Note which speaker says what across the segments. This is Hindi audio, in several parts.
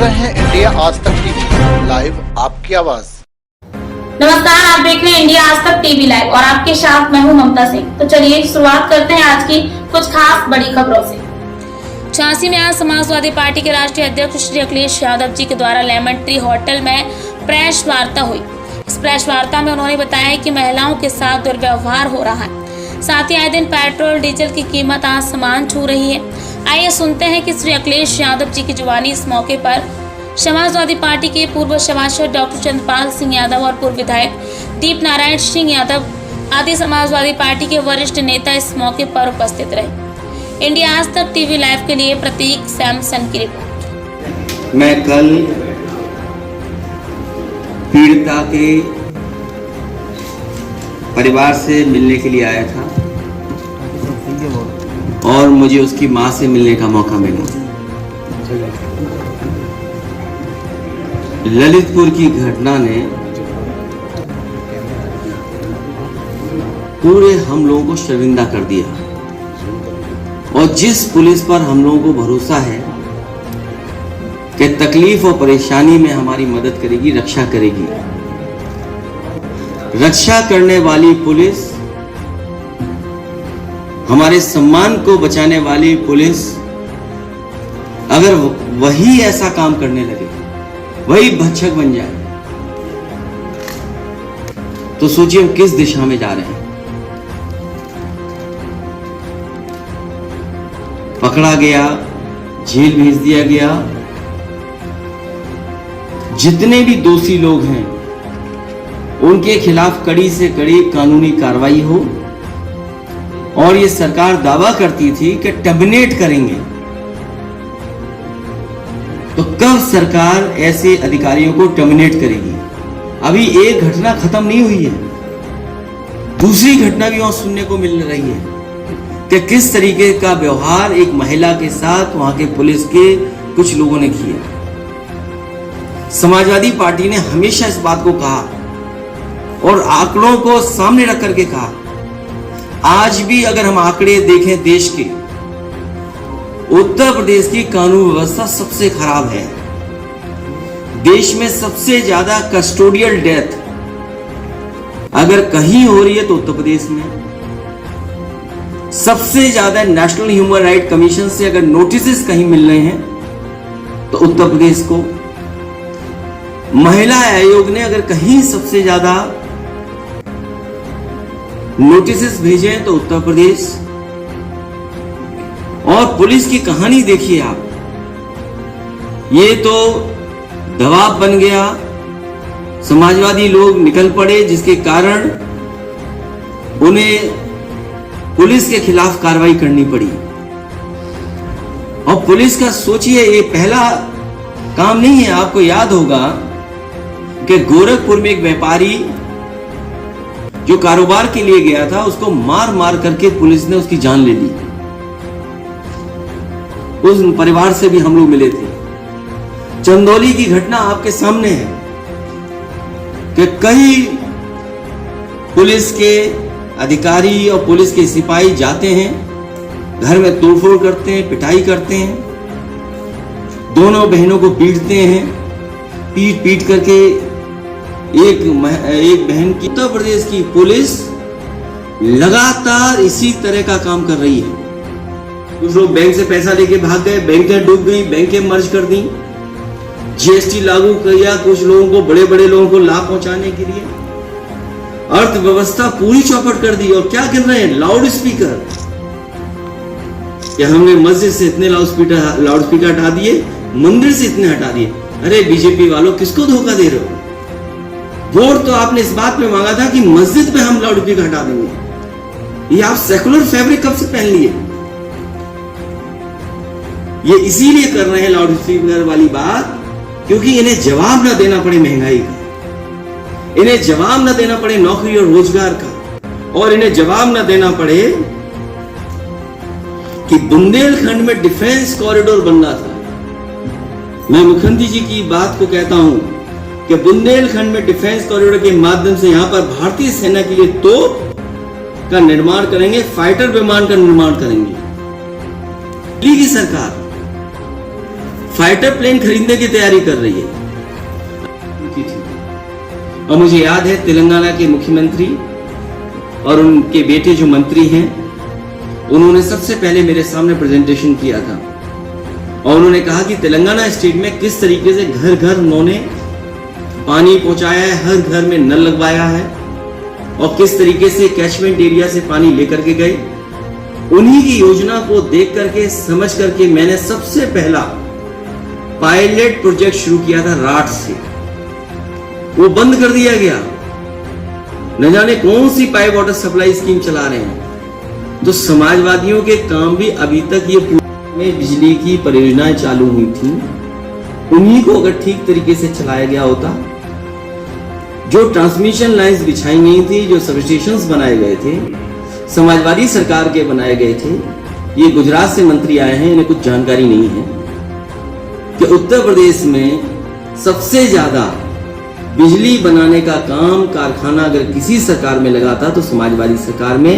Speaker 1: रहे हैं इंडिया आज तक टीवी लाइव, आपकी आवाज।
Speaker 2: नमस्कार, आप देख रहे हैं इंडिया आज तक टीवी लाइव और आपके साथ मैं हूं ममता सिंह। तो चलिए शुरुआत करते हैं आज की कुछ खास बड़ी खबरों से। झांसी में आज समाजवादी पार्टी के राष्ट्रीय अध्यक्ष श्री अखिलेश यादव जी के द्वारा लेमन ट्री होटल में प्रेस वार्ता हुई। इस प्रेस वार्ता में उन्होंने बताया कि महिलाओं के साथ दुर्व्यवहार हो रहा है, साथ ही आए दिन पेट्रोल डीजल की कीमत आसमान छू रही है। आइए सुनते हैं कि श्री अखिलेश यादव जी की जुबानी इस मौके पर समाजवादी पार्टी के पूर्व सभासद डॉक्टर चंद्रपाल सिंह यादव और पूर्व विधायक दीप नारायण सिंह यादव आदि समाजवादी पार्टी के वरिष्ठ नेता इस मौके पर उपस्थित रहे। इंडिया आज तक टीवी लाइव के लिए प्रतीक सैमसन की रिपोर्ट।
Speaker 3: मैं कल पीड़िता के परिवार से मिलने के लिए आया था और मुझे उसकी मां से मिलने का मौका मिला। ललितपुर की घटना ने पूरे हम लोगों को शर्मिंदा कर दिया और जिस पुलिस पर हम लोगों को भरोसा है कि तकलीफ और परेशानी में हमारी मदद करेगी, रक्षा करेगी, रक्षा करने वाली पुलिस, हमारे सम्मान को बचाने वाली पुलिस अगर वही ऐसा काम करने लगे, वही भक्षक बन जाए, तो सोचिए हम किस दिशा में जा रहे हैं। पकड़ा गया, जेल भेज दिया गया। जितने भी दोषी लोग हैं उनके खिलाफ कड़ी से कड़ी कानूनी कार्रवाई हो। और ये सरकार दावा करती थी कि टर्मिनेट करेंगे, तो कब सरकार ऐसे अधिकारियों को टर्मिनेट करेगी? अभी एक घटना खत्म नहीं हुई है, दूसरी घटना भी वहां सुनने को मिल रही है कि किस तरीके का व्यवहार एक महिला के साथ वहां के पुलिस के कुछ लोगों ने किया। समाजवादी पार्टी ने हमेशा इस बात को कहा और आंकड़ों को सामने रख करके कहा। आज भी अगर हम आंकड़े देखें देश के, उत्तर प्रदेश की कानून व्यवस्था सबसे खराब है। देश में सबसे ज्यादा कस्टोडियल डेथ अगर कहीं हो रही है तो उत्तर प्रदेश में। सबसे ज्यादा नेशनल ह्यूमन राइट कमीशन से अगर नोटिस कहीं मिल रहे हैं तो उत्तर प्रदेश को। महिला आयोग ने अगर कहीं सबसे ज्यादा नोटिस भेजे हैं तो उत्तर प्रदेश। और पुलिस की कहानी देखिए आप, ये तो दबाव बन गया, समाजवादी लोग निकल पड़े जिसके कारण उन्हें पुलिस के खिलाफ कार्रवाई करनी पड़ी। और पुलिस का सोचिए, ये पहला काम नहीं है। आपको याद होगा कि गोरखपुर में एक व्यापारी जो कारोबार के लिए गया था, उसको मार मार करके पुलिस ने उसकी जान ले ली। उस परिवार से भी हम लोग मिले थे। चंदौली की घटना आपके सामने है कि कई पुलिस के अधिकारी और पुलिस के सिपाही जाते हैं, घर में तोड़फोड़ करते हैं, पिटाई करते हैं, दोनों बहनों को पीटते हैं, पीट पीट करके एक बहन की। उत्तर प्रदेश की पुलिस लगातार इसी तरह का काम कर रही है। कुछ लोग बैंक से पैसा लेके भाग गए, बैंकें डूब गई, बैंकें मर्ज कर दी, जीएसटी लागू किया कुछ लोगों को, बड़े बड़े लोगों को लाभ पहुंचाने के लिए। अर्थव्यवस्था पूरी चौपट कर दी। और क्या कर रहे हैं? लाउड स्पीकर, क्या हमने मस्जिद से इतने लाउड स्पीकर हटा दिए, मंदिर से इतने हटा दिए। अरे बीजेपी वालों, किसको धोखा दे रहे हो? वोट तो आपने इस बात में मांगा था कि मस्जिद पे हम लाउड स्पीकर हटा देंगे। ये आप सेकुलर फैब्रिक कब से पहन लिए? ये इसीलिए कर रहे हैं लाउड स्पीकर वाली बात, क्योंकि इन्हें जवाब ना देना पड़े महंगाई का, इन्हें जवाब ना देना पड़े नौकरी और रोजगार का, और इन्हें जवाब ना देना पड़े कि बुंदेलखंड में डिफेंस कॉरिडोर बनना था। मैं मुख्यमंत्री जी की बात को कहता हूं कि बुंदेलखंड में डिफेंस कॉरिडोर के माध्यम से यहां पर भारतीय सेना के लिए तोप का निर्माण करेंगे, फाइटर विमान का निर्माण करेंगे। दिल्ली की सरकार फाइटर प्लेन खरीदने की तैयारी कर रही है। और मुझे याद है तेलंगाना के मुख्यमंत्री और उनके बेटे जो मंत्री हैं, उन्होंने सबसे पहले मेरे सामने प्रेजेंटेशन किया था और उन्होंने कहा कि तेलंगाना स्टेट में किस तरीके से घर घर उन्होंने पानी पहुंचाया है, हर घर में नल लगवाया है और किस तरीके से कैचमेंट एरिया से पानी लेकर के गए। उन्हीं की योजना को देख करके, समझ करके मैंने सबसे पहला पायलट प्रोजेक्ट शुरू किया था राठ से। वो बंद कर दिया गया, न जाने कौन सी पाइप वाटर सप्लाई स्कीम चला रहे हैं। तो समाजवादियों के काम भी अभी तक ये में बिजली की परियोजनाएं चालू हुई थी, उन्हीं को अगर ठीक तरीके से चलाया गया होता, जो ट्रांसमिशन लाइंस बिछाई गई थी, जो सबस्टेशंस बनाए गए थे, समाजवादी सरकार के बनाए गए थे। ये गुजरात से मंत्री आए हैं, इन्हें कुछ जानकारी नहीं है कि उत्तर प्रदेश में सबसे ज्यादा बिजली बनाने का काम कारखाना अगर किसी सरकार में लगा था तो समाजवादी सरकार में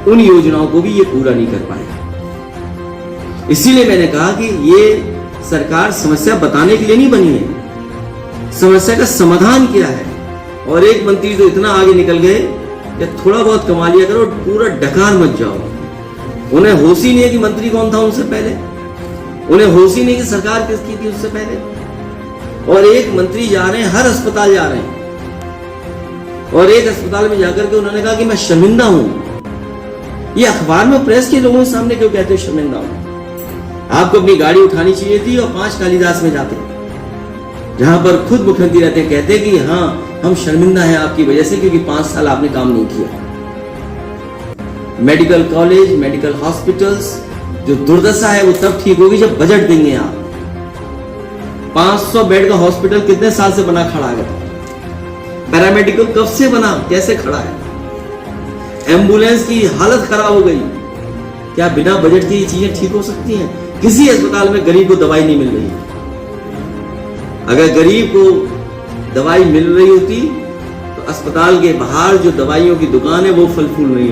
Speaker 3: उन योजनाओं को भी ये पूरा नहीं कर पाया। इसीलिए मैंने कहा कि ये सरकार समस्या बताने के लिए नहीं बनी है, समस्या का समाधान क्या है। और एक मंत्री तो इतना आगे निकल गए कि थोड़ा बहुत कमा लिया करो, पूरा डकार मत जाओ। उन्हें होश ही नहीं है कि मंत्री कौन था उनसे पहले, उन्हें होश ही नहीं कि सरकार किसकी थी उससे पहले। और एक मंत्री जा रहे हैं, हर अस्पताल जा रहे हैं और एक अस्पताल में जाकर के उन्होंने कहा कि मैं शर्मिंदा हूं। ये अखबार में प्रेस के लोगों के सामने क्यों कहते हो शर्मिंदा हूं? आपको अपनी गाड़ी उठानी चाहिए थी और 5 कालिदास में जाते, जहां पर खुद मुख्यमंत्री रहते हैं, कहते कि हाँ हम शर्मिंदा हैं आपकी वजह से, क्योंकि 5 साल आपने काम नहीं किया। मेडिकल कॉलेज, मेडिकल हॉस्पिटल्स जो दुर्दशा है वो तब ठीक होगी जब बजट देंगे आप। 500 बेड का हॉस्पिटल कितने साल से बना खड़ा है? पैरामेडिकल कब से बना, कैसे खड़ा है? एम्बुलेंस की हालत खराब हो गई। क्या बिना बजट की ये चीजें ठीक हो सकती हैं? किसी अस्पताल में गरीब को दवाई नहीं मिल रही। अगर गरीब को दवाई मिल रही होती तो अस्पताल के बाहर जो दवाइयों की दुकान है वो फल फूल नहीं होती।